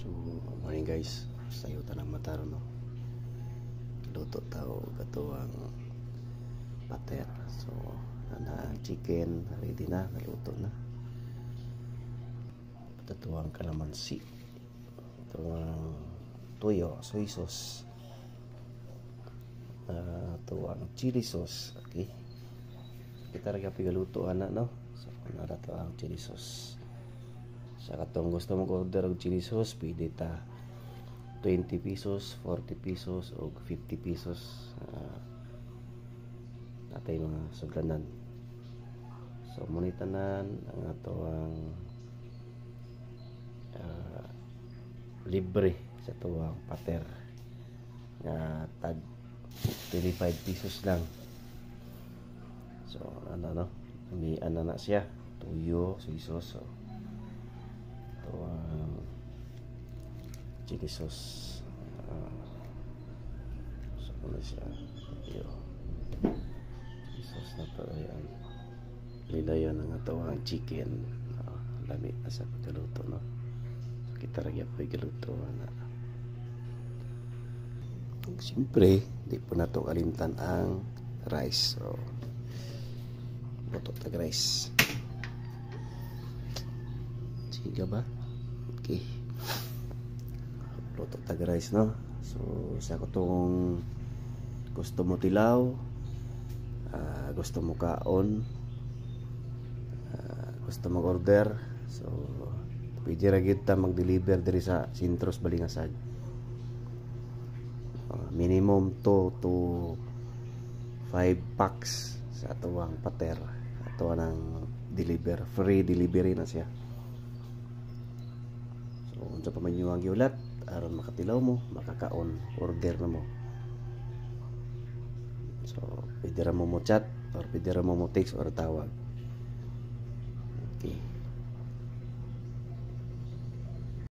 So, morning guys, sayo tanang mataro no. Luto tao katuwang pater. So, na chicken ready na, naluto na. Patatuang kalamansi. Tuwang tuyo, soy sauce. Tuwang chili sauce. Okay. Kita rin pigaluto anak no. So, nara to ang chili sauce. Sa katong gusto mong order og chili sauce, pwede ta 20 pesos, 40 pesos o 50 pesos. Natay mga suglanan. So muni tanan ang ato ang libre sa tuwang pater nga tag 25 pesos lang. So ano may na siya, tuyo, soy sauce. So, chili sauce. So ano siya, tuyo, chili sauce na to. Ayan, lilayan ng atawang chicken. Lamit na sa pagkaluto no. So, kita rin po pagkaluto na. Siyempre di po na to kalimtan ang rice. So buto tag rice. Siga ba? Okay. Luto tag rice no. So sa kutong gusto mo tilaw, gusto mo kaon, gusto mo order, so pwede ra gyud ta mag-deliver diri sa Sintros Balingasag. Minimum 2 to 5 packs sa tuwang pater. Ato nang deliver, free delivery na siya. So unsa pa man yung giulat aron makatilaw mo, makakaon, order na mo. So pwede ra mo chat or pwede ra mo text or tawag.